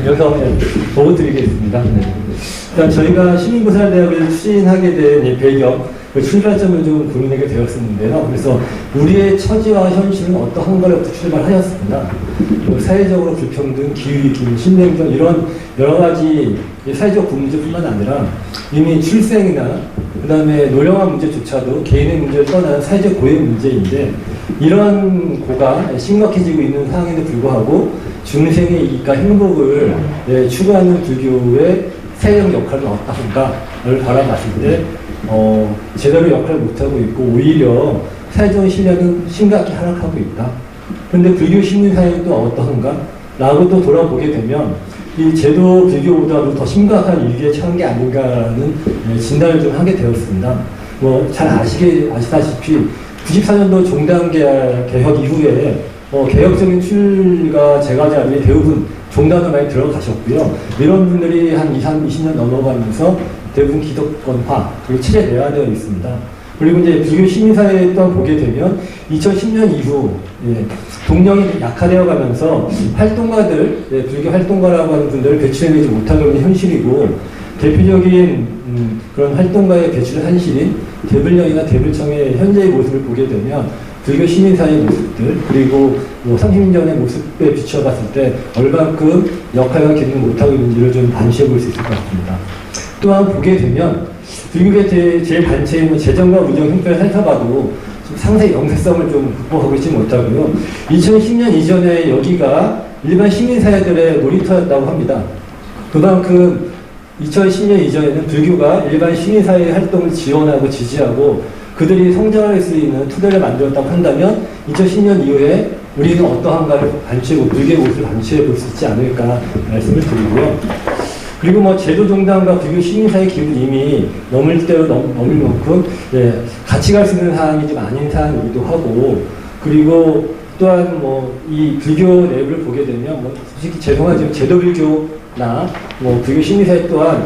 여기서 보고 드리겠습니다. 네. 일단 저희가 시민보살대학을 추진하게 된 배경, 그 출발점을 좀 고민하게 되었었는데요. 그래서 우리의 처지와 현실은 어떠한가로부터 출발하였습니다. 사회적으로 불평등, 기후위기, 신냉전 이런 여러 가지 사회적 문제뿐만 아니라 이미 출생이나 그 다음에 노령화 문제조차도 개인의 문제를 떠난 사회적 고유 문제인데 이런 고가 심각해지고 있는 상황에도 불구하고 중생의 이익과 행복을 추구하는 불교의 사회적 역할은 어떠한가를 바라봤을 때 제대로 역할을 못하고 있고 오히려 사회적 신뢰는 심각히 하락하고 있다. 그런데 불교 시민사회는 또 어떠한가? 라고 또 돌아보게 되면 이 제도 불교보다도 더 심각한 위기에 처한 게 아닌가라는 진단을 좀 하게 되었습니다. 뭐 잘 아시다시피 94년도 종단 개혁 이후에 개혁적인 출가 제과자들이 대부분 종단을 많이 들어가셨고요. 이런 분들이 한 20년 넘어가면서 대부분 기독권화, 그리고 체제 내화되어 있습니다. 그리고 이제 불교 시민사회에 또 보게 되면 2010년 이후 동력이 약화되어 가면서 활동가들, 불교 활동가라고 하는 분들을 배출해내지 못하고 있는 현실이고 대표적인 그런 활동가의 배출 한실인 대불령이나 대불청의 현재의 모습을 보게 되면 불교 시민사회의 모습들 그리고 뭐 30년 전의 모습에 비춰봤을 때 얼만큼 역할과 기능을 못하고 있는지를 좀 반시해 볼 수 있을 것 같습니다. 또한 보게 되면 불교계 제 단체의 재정과 운영 형편을 살펴봐도 상세 영세성을 좀 극복하고 있지 못하고요. 2010년 이전에 여기가 일반 시민사회들의 놀이터였다고 합니다. 그만큼 2010년 이전에는 불교가 일반 시민사회의 활동을 지원하고 지지하고 그들이 성장할 수 있는 토대를 만들었다고 한다면 2010년 이후에 우리는 어떠한가를 반추해고 불교의 모습을 반추해 볼 수 있지 않을까 말씀을 드리고요. 그리고 뭐 제도종단과 불교 시민사회 기운이 이미 넘을 대로 넘을 만큼 같이 갈 수 있는 사항이 좀 아닌 사항이기도 하고 그리고 또한 뭐 이 불교 내부를 보게 되면 뭐 솔직히 죄송하지만 제도불교나 뭐 불교 시민사회 또한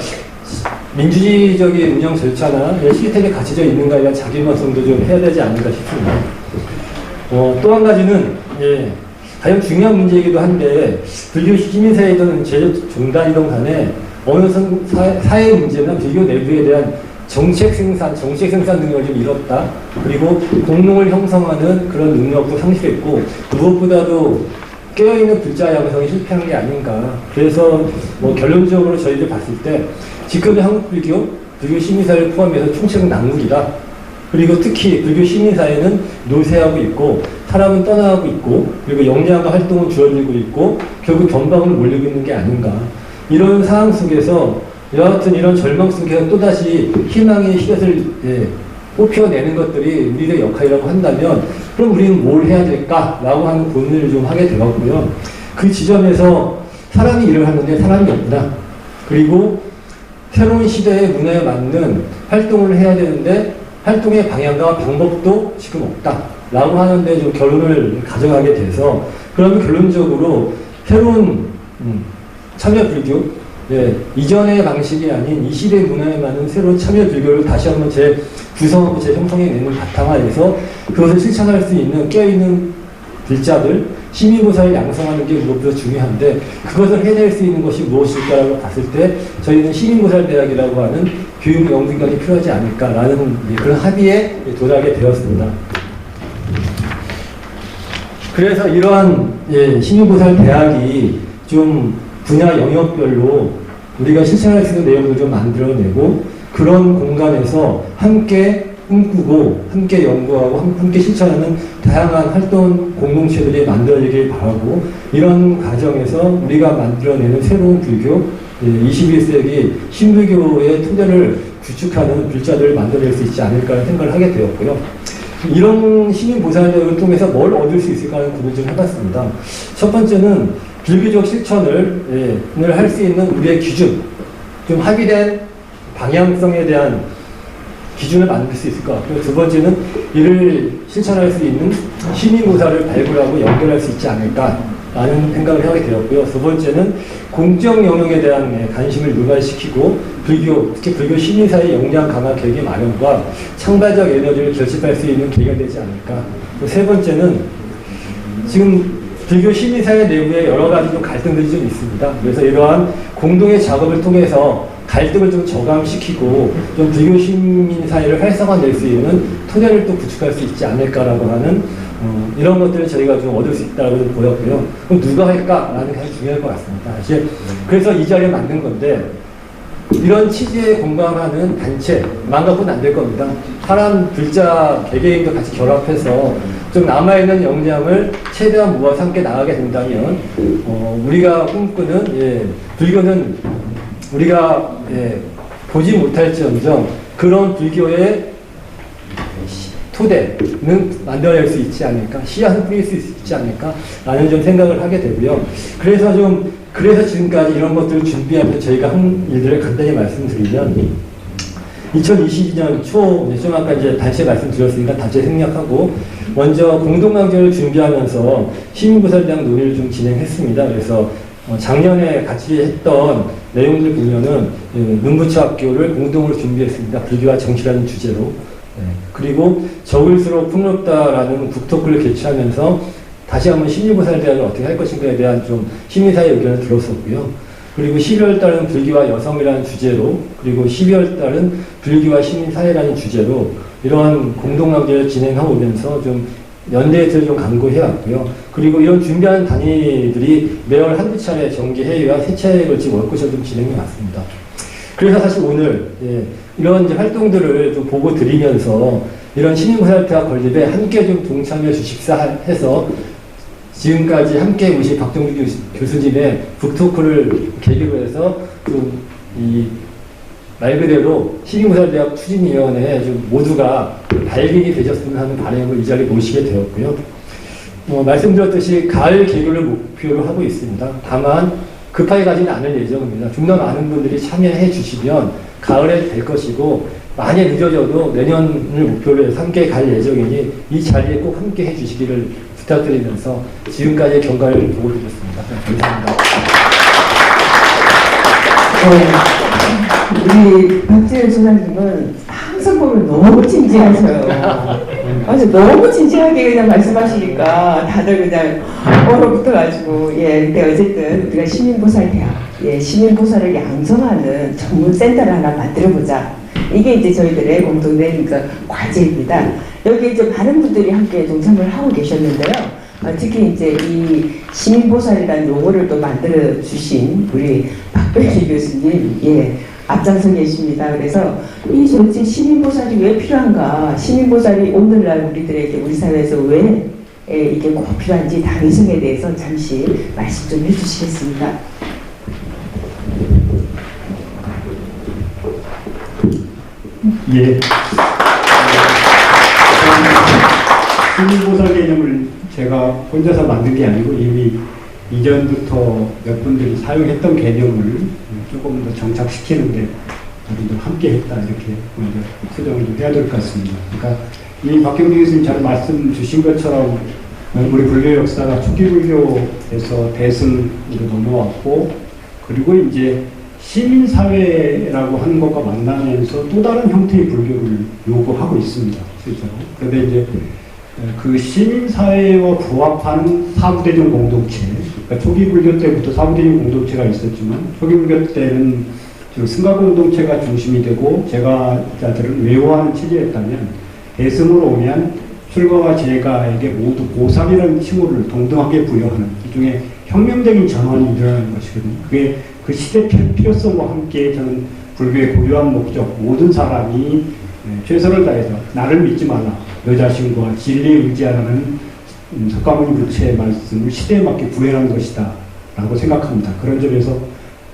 민주주의적인 운영 절차나 시스템에 갇혀져 있는가에 대한 자기만성도 좀 해야 되지 않을까 싶습니다. 또 한 가지는 가장 중요한 문제이기도 한데 불교 시민사회든 제도종단이든 간에 어느 사회 문제나 불교 내부에 대한 정책 생산 능력을 좀 잃었다. 그리고 공동을 형성하는 그런 능력도 상실했고 무엇보다도 깨어있는 불자 양성이 실패한 게 아닌가. 그래서 뭐 결론적으로 저희들 봤을 때 지금의 한국 불교 시민사회를 포함해서 총체적 난국이다. 그리고 특히 불교 시민사회는 노쇠하고 있고 사람은 떠나가고 있고 그리고 역량과 활동은 줄어들고 있고 결국 변방으로 몰리고 있는 게 아닌가. 이런 상황 속에서 여하튼 이런 절망 속에서 또다시 희망의 희것을 뽑혀내는 것들이 우리의 역할이라고 한다면 그럼 우리는 뭘 해야 될까라고 하는 고민을 좀 하게 되었고요. 그 지점에서 사람이 일을 하는데 사람이 없다. 그리고 새로운 시대의 문화에 맞는 활동을 해야 되는데 활동의 방향과 방법도 지금 없다. 라고 하는데 좀 결론을 가져가게 돼서 그러면 결론적으로 새로운 참여불교 이전의 방식이 아닌 이 시대의 문화에 맞는 새로운 참여불교를 다시 한번 구성하고 재형성해내는 바탕하에서 그것을 실천할 수 있는 깨어있는 불자들, 시민보살을 양성하는 게 무엇보다 중요한데 그것을 해낼 수 있는 것이 무엇일까라고 봤을 때 저희는 시민보살대학이라고 하는 교육 연구기관이 필요하지 않을까라는 그런 합의에 도달하게 되었습니다. 그래서 이러한 시민보살대학이 좀 분야 영역별로 우리가 실천할 수 있는 내용을 좀 만들어내고 그런 공간에서 함께 꿈꾸고 함께 연구하고 함께 실천하는 다양한 활동 공동체들이 만들어지길 바라고 이런 과정에서 우리가 만들어내는 새로운 불교 21세기 신불교의 토대를 구축하는 불자들을 만들어낼 수 있지 않을까 생각을 하게 되었고요. 이런 시민보살대학을 통해서 뭘 얻을 수 있을까 하는 고민을 좀 해봤습니다. 첫 번째는 불교적 실천을 할 수 있는 우리의 기준, 좀 합의된 방향성에 대한 기준을 만들 수 있을 것 같고요. 두 번째는 이를 실천할 수 있는 시민보살을 발굴하고 연결할 수 있지 않을까라는 생각을 하게 되었고요. 두 번째는 공적 영역에 대한 관심을 유발시키고 특히 불교 시민사회 역량 강화 계획의 마련과 창발적 에너지를 결집할 수 있는 계기가 되지 않을까. 세 번째는 지금 불교 시민사회 내부에 여러 가지 좀 갈등들이 좀 있습니다. 그래서 이러한 공동의 작업을 통해서 갈등을 좀 저감시키고 좀 불교 시민사회를 활성화낼 수 있는 토대를 또 구축할 수 있지 않을까라고 하는 이런 것들을 저희가 좀 얻을 수 있다고 보였고요. 그럼 누가 할까라는 게 가장 중요할 것 같습니다. 사실 그래서 이 자리에 만든 건데 이런 취지에 공감하는 단체 만 갖고는 안 될 겁니다. 사람, 글자, 개개인도 같이 결합해서 좀 남아있는 역량을 최대한 모아서 함께 나가게 된다면 우리가 꿈꾸는 불교는 우리가 보지 못할지언정 그런 불교의 토대는 만들어낼 수 있지 않을까, 씨앗을 뿌릴 수 있지 않을까 라는 좀 생각을 하게 되고요. 그래서 지금까지 이런 것들을 준비하면서 저희가 한 일들을 간단히 말씀드리면 2022년 초, 좀 아까 이제 단체 말씀드렸으니까 단체 생략하고 먼저 공동강좌를 준비하면서 시민보살에 대한 논의를 좀 진행했습니다. 그래서 작년에 같이 했던 내용들 보면은 문부처학교를 공동으로 준비했습니다. 불교와 정치라는 주제로. 그리고 적을수록 풍요롭다라는 국토크를 개최하면서 다시 한번 시민보살에 대한 어떻게 할 것인가에 대한 좀 시민사회 의견을 들었었고요. 그리고 12월 달은 불교와 여성이라는 주제로, 그리고 12월 달은 불교와 시민사회라는 주제로 이러한 공동강좌를 진행하고 오면서 좀 연대에서 좀 강구해왔고요. 그리고 이런 준비하는 단위들이 매월 한두 차례 정기회의와 세 차례에 걸친 워크숍을 좀 진행해 왔습니다. 그래서 사실 오늘 이런 이제 활동들을 좀 보고 드리면서 이런 시민보살대학 건립에 함께 좀 동참해 주십사 해서 지금까지 함께 오신 박정주 교수님의 북토크를 계기로 해서 좀 말 그대로 시민보살대학 추진위원회에 좀 모두가 발길이 되셨으면 하는 바람으로 이 자리에 모시게 되었고요. 말씀드렸듯이 가을 개교를 목표로 하고 있습니다. 다만 급하게 가지는 않을 예정입니다. 좀 더 많은 분들이 참여해 주시면 가을에 될 것이고 많이 늦어져도 내년을 목표로 해서 함께 갈 예정이니 이 자리에 꼭 함께 해 주시기를 부탁드리면서 지금까지의 경과를 보고 드렸습니다. 감사합니다. 우리 박재현 소장님은 항상 보면 너무 진지하셔요. 아주 너무 진지하게 그냥 말씀하시니까 다들 그냥 얼어붙어가지고 근데 어쨌든 우리가 시민보살대학 시민보살을 양성하는 전문 센터를 하나 만들어보자. 이게 이제 저희들의 공동된 과제입니다. 여기 이제 많은 분들이 함께 동참을 하고 계셨는데요. 특히 이제 이 시민보살이라는 용어를 또 만들어 주신 우리 박백희 교수님, 앞장서 계십니다. 그래서 이 도대체 시민보살이 왜 필요한가? 시민보살이 오늘날 우리들에게 우리 사회에서 왜 이게 꼭 필요한지 당위성에 대해서 잠시 말씀 좀 해주시겠습니다. 시민보살 개념을 제가 혼자서 만든 게 아니고 이미 이전부터 몇 분들이 사용했던 개념을 조금 더 정착시키는데 우리도 함께 했다 이렇게 먼저 수정을 좀 해야 될 것 같습니다. 그러니까 이 박경리 교수님 잘 말씀 주신 것처럼 우리 불교 역사가 초기 불교에서 대승으로 넘어왔고 그리고 이제 시민사회라고 하는 것과 만나면서 또 다른 형태의 불교를 요구하고 있습니다. 실제로. 그런데 이제 그 시민사회와 부합하는 사부대중 공동체, 그러니까 초기 불교 때부터 사부대중 공동체가 있었지만 초기 불교 때는 승가 공동체가 중심이 되고 제가자들은 외워하는 체제였다면 대승으로 오면 출가와 제가에게 모두 보살이라는 칭호를 동등하게 부여하는 일종의 혁명적인 전환이 일어나는 것이거든요. 그게 그 시대 필요성과 함께 저는 불교의 고유한 목적, 모든 사람이 최선을 다해서 나를 믿지 말라, 너 자신과 진리에 의지하라는 석가모니 부처의 말씀을 시대에 맞게 구현한 것이다 라고 생각합니다. 그런 점에서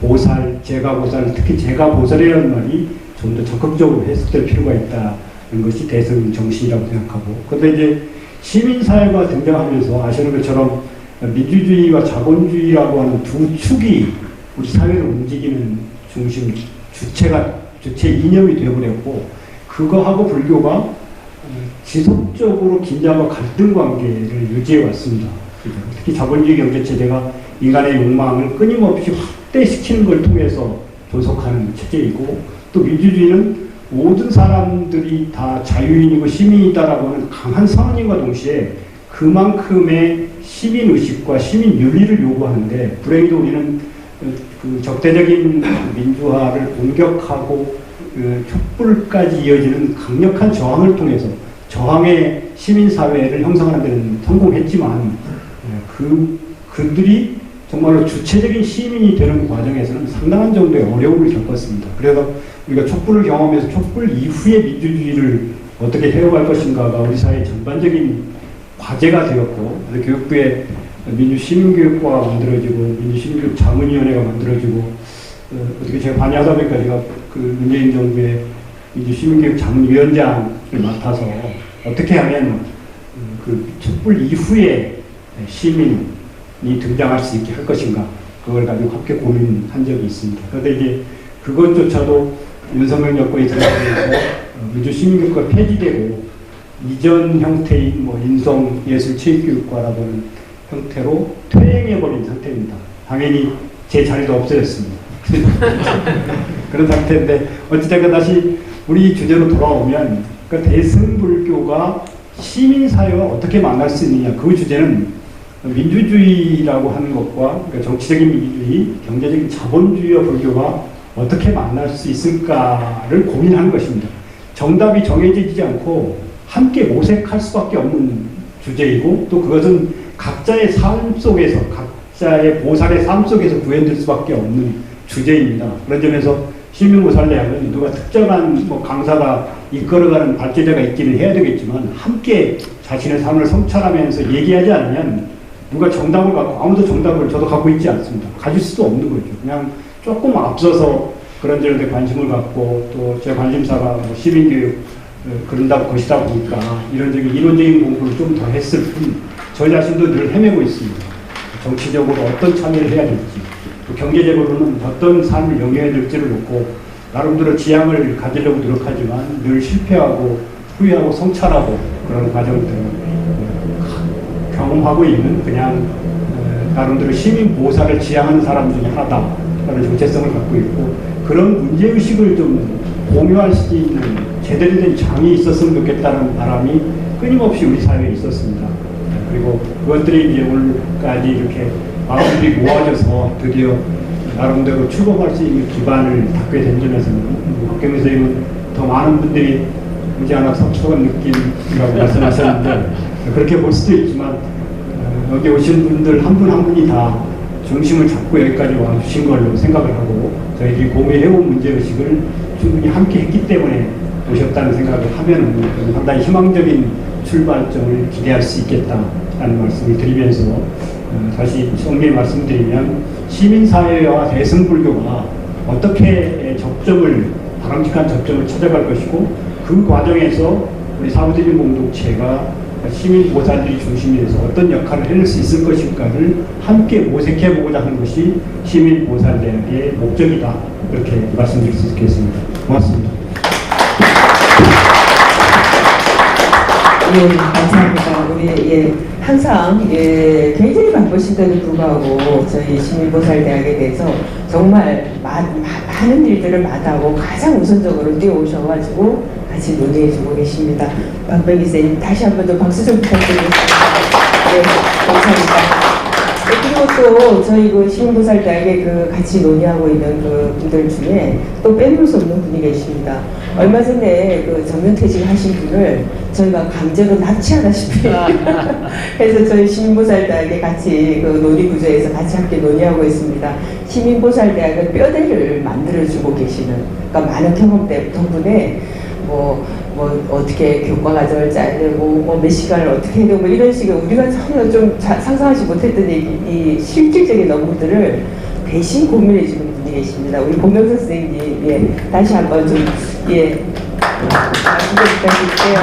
보살, 제가보살, 특히 제가보살이라는 말이 좀 더 적극적으로 해석될 필요가 있다는 것이 대승 정신이라고 생각하고, 그런데 이제 시민사회가 등장하면서 아시는 것처럼 민주주의와 자본주의라고 하는 두 축이 우리 사회를 움직이는 중심, 주체 이념이 되어버렸고, 그거하고 불교가 지속적으로 긴장과 갈등 관계를 유지해 왔습니다. 특히 자본주의 경제체제가 인간의 욕망을 끊임없이 확대시키는 걸 통해서 조속하는 체제이고, 또 민주주의는 모든 사람들이 다 자유인이고 시민이다라고 하는 강한 선언과 동시에 그만큼의 시민의식과 시민윤리를 요구하는데 불행히도 우리는 그 적대적인 민주화를 공격하고 그 촛불까지 이어지는 강력한 저항을 통해서 저항의 시민사회를 형성하는 데는 성공했지만 그들이 정말로 주체적인 시민이 되는 과정에서는 상당한 정도의 어려움을 겪었습니다. 그래서 우리가 촛불을 경험해서 촛불 이후의 민주주의를 어떻게 해오갈 것인가가 우리 사회의 전반적인 과제가 되었고, 그래서 교육부에 민주시민교육과가 만들어지고 민주시민교육 자문위원회가 만들어지고 어떻게 제가 관여하다 보니까 제가 그 문재인 정부의 민주시민교육 자문위원장을 맡아서 어떻게 하면 그 촛불 이후에 시민이 등장할 수 있게 할 것인가, 그걸 가지고 함께 고민한 적이 있습니다. 그런데 이제 그것조차도 윤석열 여건이 들어가면서 민주시민교육과 폐지되고 이전 형태인 뭐 인성예술체육교육과라는 형태로 퇴행해버린 상태입니다. 당연히 제 자리도 없어졌습니다. 그런 상태인데 어찌됐건 다시 우리 주제로 돌아오면 그 대승불교가 시민사회와 어떻게 만날 수 있느냐, 그 주제는 민주주의라고 하는 것과 그러니까 정치적인 민주주의, 경제적인 자본주의와 불교가 어떻게 만날 수 있을까를 고민하는 것입니다. 정답이 정해지지 않고 함께 모색할 수밖에 없는 주제이고, 또 그것은 각자의 삶 속에서, 각자의 보살의 삶 속에서 구현될 수밖에 없는 주제입니다. 그런 점에서 시민보살대학은 누가 특정한 뭐 강사가 이끌어가는 발제자가 있기는 해야 되겠지만, 함께 자신의 삶을 성찰하면서 얘기하지 않으면 누가 정답을 갖고, 아무도 정답을 저도 갖고 있지 않습니다. 가질 수도 없는 거죠. 그냥 조금 앞서서 그런저런 데 관심을 갖고, 또 제 관심사가 뭐 시민교육 그런다고 것이다 보니까 이론적인 공부를 좀 더 했을 뿐, 저 자신도 늘 헤매고 있습니다. 정치적으로 어떤 참여를 해야 될지, 또 경제적으로는 어떤 삶을 영위해야 될지를 놓고 나름대로 지향을 가지려고 노력하지만 늘 실패하고 후회하고 성찰하고 그런 과정들을 경험하고 있는, 그냥 나름대로 시민보살을 지향하는 사람 중에 하나다라는 정체성을 갖고 있고, 그런 문제의식을 좀 공유할 수 있는 제대로 된 장이 있었으면 좋겠다는 바람이 끊임없이 우리 사회에 있었습니다. 그리고 그것들이 이제 오늘까지 이렇게 마음들이 모아져서 드디어 나름대로 출범할 수 있는 기반을 닦게 된 점에서는 박경민 선생님은 더 많은 분들이 오지 않아 섭섭한 느낌이라고 말씀하셨는데 그렇게 볼 수도 있지만, 여기 오신 분들 한 분 한 분이 다 중심을 잡고 여기까지 와주신 걸로 생각을 하고, 저희들이 공유해온 문제의식을 충분히 함께 했기 때문에 오셨다는 생각을 하면은 상당히 희망적인 출발점을 기대할 수 있겠다라는 말씀을 드리면서, 다시 정리해 말씀드리면 시민사회와 대승불교가 어떻게 바람직한 접점을 찾아갈 것이고, 그 과정에서 우리 사무적인 공동체가 시민보살들이 중심에서 어떤 역할을 해낼 수 있을 것인가를 함께 모색해보고자 하는 것이 시민보살대학의 목적이다, 이렇게 말씀드릴 수 있겠습니다. 고맙습니다. 예, 감사합니다. 우리 항상 굉장히 바쁘신데도 불구하고 저희 시민보살대학에 대해서 정말 많은 일들을 마다하고 가장 우선적으로 뛰어오셔가지고 같이 논의해주고 계십니다. 박병기 선생님 다시 한 번 더 박수 좀 부탁드리겠습니다. 네, 감사합니다. 그리고 또 저희 그 시민보살대학에 그 같이 논의하고 있는 그 분들 중에 또 빼놓을 수 없는 분이 계십니다. 얼마 전에 그 정년퇴직 하신 분을 저희가 강제로 납치하다시피 해서 저희 시민보살대학에 같이 그 논의구조에서 같이 함께 논의하고 있습니다. 시민보살대학은 뼈대를 만들어주고 계시는, 그러니까 많은 경험 덕분에 뭐 어떻게 교과 과정을 짜야 되고 몇 시간을 어떻게 해야 되고 이런 식의 우리가 전혀 좀 상상하지 못했던 이 실질적인 업무들을 대신 고민해 주는 분이 계십니다. 우리 고명석 선생님, 다시 한번 좀 말씀 좀 부탁드릴게요.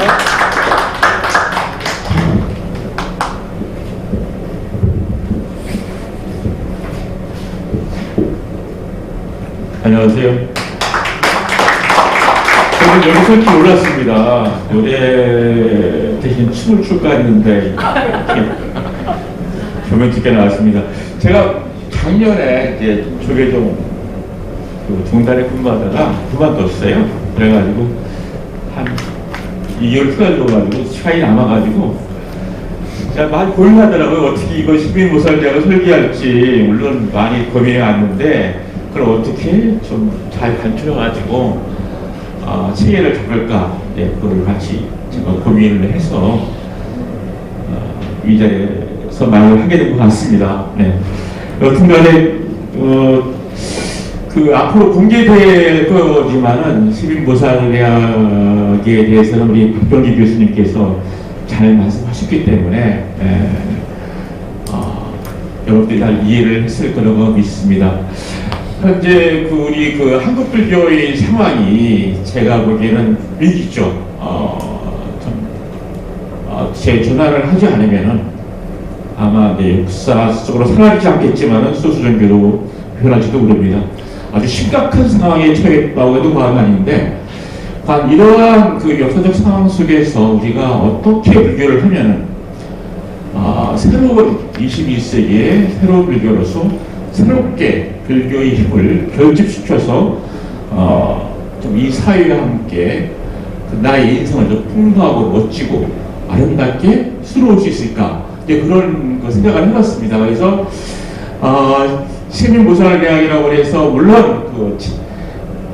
안녕하세요. 저는 여기 설치 놀랐습니다. 노래 대신 춤을 출까 했는데 조명특게 나왔습니다. 제가 작년에 이제 조계종 종단에 근무하다가 그만뒀어요. 그래가지고 한 2개월 휴가 들어가지고 시간이 남아가지고 제가 많이 고민하더라고요. 어떻게 이거 시민보살대학을 설계할지. 물론 많이 고민해 왔는데 그걸 어떻게 좀 잘 관철해가지고 체계를 잡을까. 네, 그걸 같이 제가 고민을 해서 이 자리에서 말을 하게 된 것 같습니다. 네. 여튼간에 그 앞으로 공개될 거지만은 시민보살대학에 대해서는 우리 박병기 교수님께서 잘 말씀하셨기 때문에 여러분들이 잘 이해를 했을 거라고 믿습니다. 현재 우리 한국불교의 상황이 제가 보기에는 위기죠. 제 전환을 하지 않으면은 아마 역사 속으로 사라지지 않겠지만은 소수종교로 변할지도 모릅니다. 아주 심각한 상황에 처했다고 해도 과언이 아닌데, 과연 이러한 역사적 상황 속에서 우리가 어떻게 불교를 하면은 새로운 21세기의 새로운 불교로서 새롭게 불교의 힘을 결집시켜서 좀 이 사회와 함께 나의 인생을 좀 풍부하고 멋지고 아름답게 수놓을 수 있을까, 그런 생각을 해봤습니다. 그래서 시민보살대학이라고 해서 물론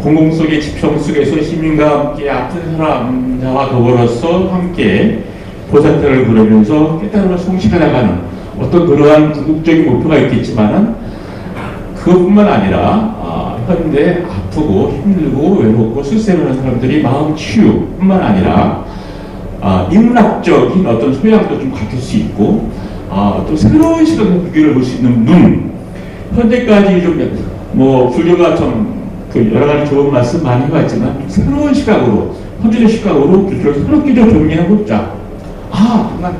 공공 속의 지평 속에서 시민과 함께 아픈 사람자와 더불어서 함께 보살편을 부르면서 깨달음을 성취해 나가는 어떤 그러한 궁극적인 목표가 있겠지만은 그것뿐만 아니라 현대 아프고 힘들고 외롭고 쓸쓸해하는 사람들이 마음 치유뿐만 아니라 인문학적인 어떤 소양도 좀 갖출 수 있고 또 새로운 시각의 불교를 볼 수 있는 눈. 현재까지 좀 뭐 불교가 좀 여러 가지 좋은 말씀 많이 해봤지만 새로운 시각으로, 현재의 시각으로 불교를 새롭게 좀 정리해보자. 정말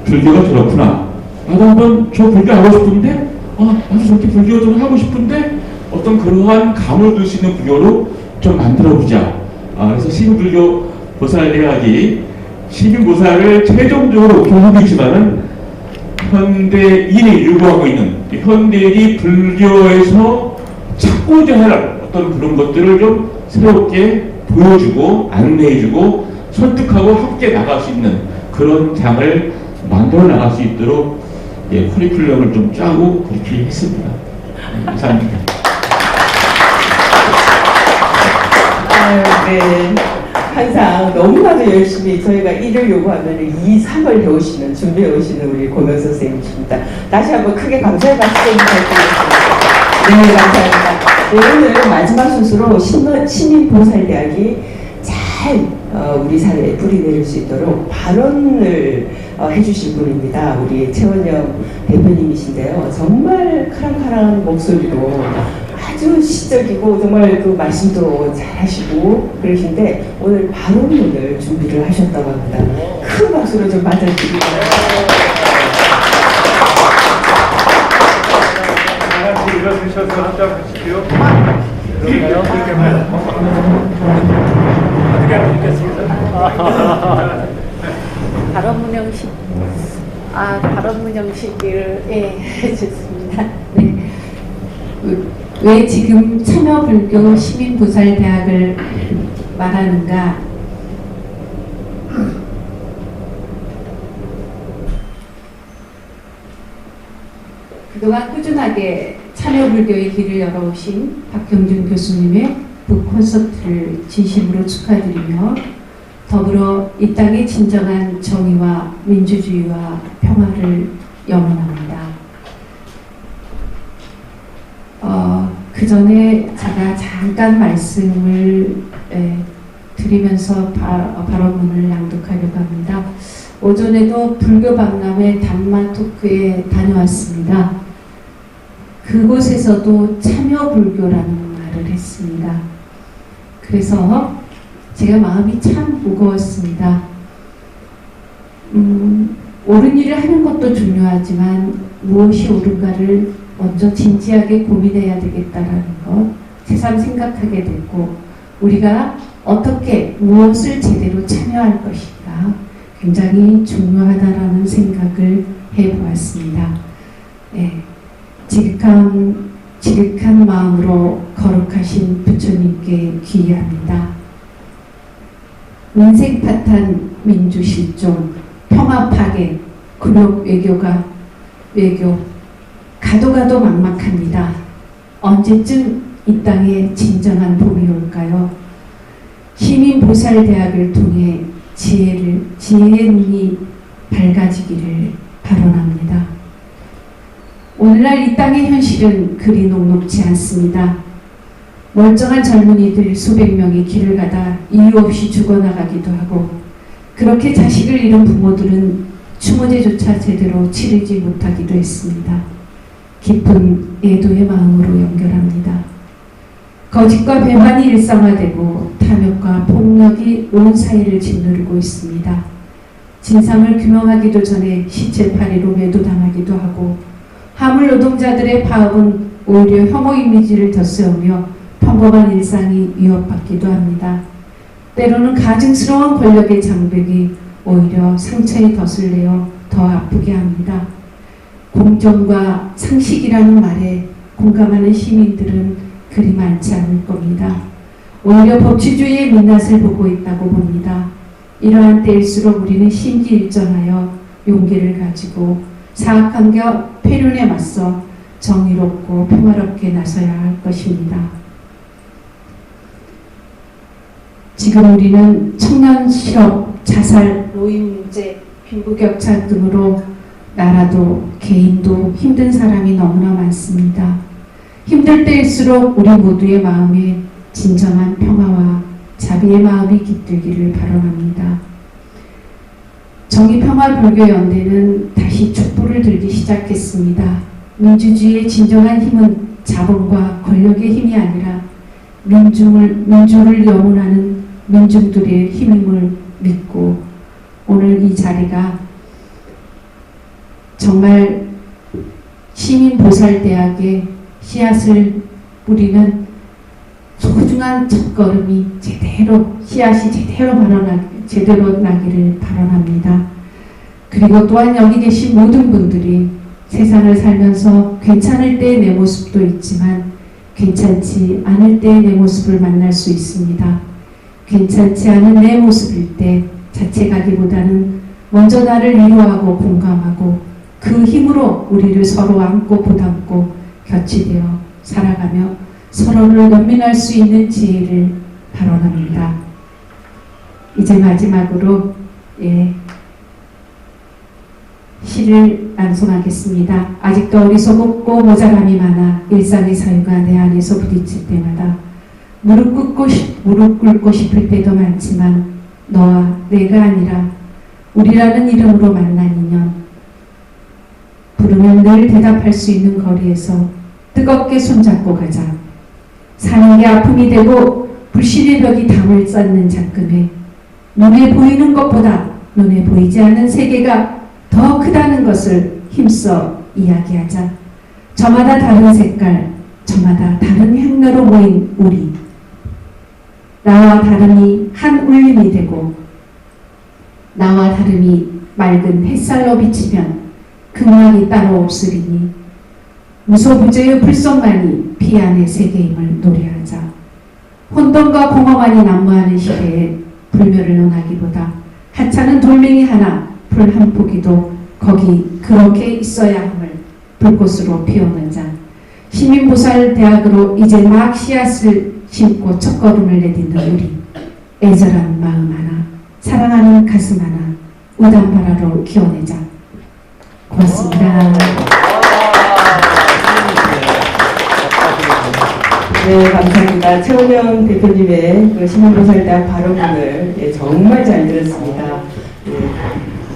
불교가 저렇구나. 나도 한번 저 불교 하고 싶은데, 나도 저렇게 불교 좀 하고 싶은데, 어떤 그러한 감을 둘 수 있는 불교로 좀 만들어보자. 그래서 시민불교 보살대학이 시민보살을 최종적으로 교육하고 있지만은 현대인이 요구하고 있는 현대인이 불교에서 찾고자 하는 어떤 그런 것들을 좀 새롭게 보여주고 안내해주고 설득하고 함께 나갈 수 있는 그런 장을 만들어 나갈 수 있도록 커리큘럼을 좀 짜고 그렇게 했습니다. 감사합니다. 네. 항상 너무나도 열심히 저희가 1을 요구하면 2, 3을 배우시는, 준비해 오시는 우리 고명 선생님입니다. 다시 한번 크게 감사의 말씀 부탁드리겠습니다. 네, 감사합니다. 네, 오늘 마지막 순서로 시민보살대학이 잘 우리 사회에 뿌리내릴 수 있도록 발언을 해주실 분입니다. 우리 최원영 대표님이신데요. 정말 카랑카랑한 목소리로 아주 시적이고 정말 그 말씀도 잘하시고 그러신데 오늘 발언문을 준비를 하셨다고 합니다. 큰 박수로 좀 맞아주시기 바랍니다. 일어서셔서 한잔 하시고요. 그런가요? 그렇게 어떻게 하면 좋겠습니다. 발언문 형식, 발언문 형식을 해줬습니다. 네. 왜 지금 참여불교 시민보살대학을 말하는가? 그동안 꾸준하게 참여불교의 길을 열어오신 박형준 교수님의 북콘서트를 진심으로 축하드리며 더불어 이 땅의 진정한 정의와 민주주의와 평화를 염원합니다. 그 전에 제가 잠깐 말씀을 드리면서 발언문을 낭독하려고 합니다. 오전에도 불교 박람회 단마 토크에 다녀왔습니다. 그곳에서도 참여불교라는 말을 했습니다. 그래서 제가 마음이 참 무거웠습니다. 옳은 일을 하는 것도 중요하지만 무엇이 옳은가를 먼저 진지하게 고민해야 되겠다라는 것 새삼 생각하게 됐고, 우리가 어떻게 무엇을 제대로 참여할 것인가 굉장히 중요하다라는 생각을 해보았습니다. 네, 지극한 마음으로 거룩하신 부처님께 귀의합니다. 민생 파탄 민주 실종 평화 파괴 굴욕 외교 가도 가도 막막합니다. 언제쯤 이 땅에 진정한 봄이 올까요? 시민보살대학을 통해 지혜의 눈이 밝아지기를 발언합니다. 오늘날 이 땅의 현실은 그리 녹록지 않습니다. 멀쩡한 젊은이들 수백 명이 길을 가다 이유 없이 죽어나가기도 하고, 그렇게 자식을 잃은 부모들은 추모제조차 제대로 치르지 못하기도 했습니다. 깊은 애도의 마음으로 연결합니다. 거짓과 배반이 일상화되고 탐욕과 폭력이 온 사회를 짓누르고 있습니다. 진상을 규명하기도 전에 시체파리로 매도당하기도 하고, 화물 노동자들의 파업은 오히려 혐오 이미지를 덧세우며 평범한 일상이 위협받기도 합니다. 때로는 가증스러운 권력의 장벽이 오히려 상처의 덫을 내어 더 아프게 합니다. 공정과 상식이라는 말에 공감하는 시민들은 그리 많지 않을 겁니다. 오히려 법치주의의 민낯을 보고 있다고 봅니다. 이러한 때일수록 우리는 심기일전하여 용기를 가지고 사악함과 폐륜에 맞서 정의롭고 평화롭게 나서야 할 것입니다. 지금 우리는 청년 실업, 자살, 노인 문제, 빈부격차 등으로 나라도 개인도 힘든 사람이 너무나 많습니다. 힘들 때일수록 우리 모두의 마음에 진정한 평화와 자비의 마음이 깃들기를 바라봅니다. 정의평화불교연대는 다시 촛불을 들기 시작했습니다. 민주주의의 진정한 힘은 자본과 권력의 힘이 아니라 민주를 영원하는 민중들의 힘임을 믿고, 오늘 이 자리가 정말 시민보살대학의 씨앗을 뿌리는 소중한 첫걸음이 씨앗이 제대로 나기를 바라봅니다. 그리고 또한 여기 계신 모든 분들이 세상을 살면서 괜찮을 때의 내 모습도 있지만 괜찮지 않을 때의 내 모습을 만날 수 있습니다. 괜찮지 않은 내 모습일 때 자책하기보다는 먼저 나를 위로하고 공감하고 그 힘으로 우리를 서로 안고 보담고 곁이 되어 살아가며 서로를 연민할 수 있는 지혜를 발언합니다. 이제 마지막으로 시를 낭송하겠습니다. 아직도 어리석고 모자람이 많아 일상의 사유가 내 안에서 부딪힐 때마다 무릎 꿇고 싶을 때도 많지만 너와 내가 아니라 우리라는 이름으로 만난 인연, 부르면 늘 대답할 수 있는 거리에서 뜨겁게 손잡고 가자. 사는 게 아픔이 되고 불신의 벽이 담을 쌓는 작금에 눈에 보이는 것보다 눈에 보이지 않는 세계가 더 크다는 것을 힘써 이야기하자. 저마다 다른 색깔, 저마다 다른 향로로 모인 우리. 나와 다름이 한 울림이 되고 나와 다름이 맑은 햇살로 비치면 극락이 따로 없으리니 무소부재의 불성만이 피 안의 세계임을 노래하자. 혼돈과 공허만이 난무하는 시대에 불멸을 논하기보다 하찮은 돌멩이 하나, 불 한 포기도 거기 그렇게 있어야 함을 불꽃으로 피워내자. 시민보살대학으로 이제 막 씨앗을 심고 첫걸음을 내딛는 우리. 애절한 마음 하나, 사랑하는 가슴 하나, 우담바라로 키워내자. 고맙습니다. 네, 감사합니다. 최원영 대표님의 그 시민보살대학 발언문을 정말 잘 들었습니다.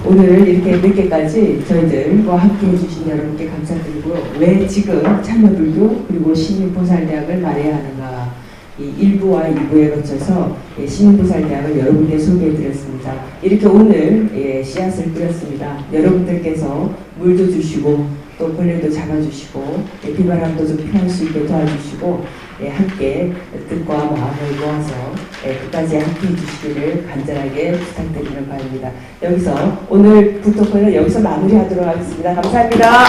오늘 이렇게 늦게까지 저희들과 함께 해주신 여러분께 감사드리고, 왜 지금 참여불교 그리고 시민보살대학을 말해야 하는가, 이 1부와 2부에 거쳐서 시민보살대학을 여러분께 소개해드렸습니다. 이렇게 오늘 씨앗을 뿌렸습니다. 여러분들께서 물도 주시고 또 벌레도 잡아주시고 비바람도 좀 피할 수 있게 도와주시고 함께 뜻과 마음을 모아서 끝까지 함께 해주시기를 간절하게 부탁드리는 바입니다. 여기서 오늘 부토크는 여기서 마무리하도록 하겠습니다. 감사합니다.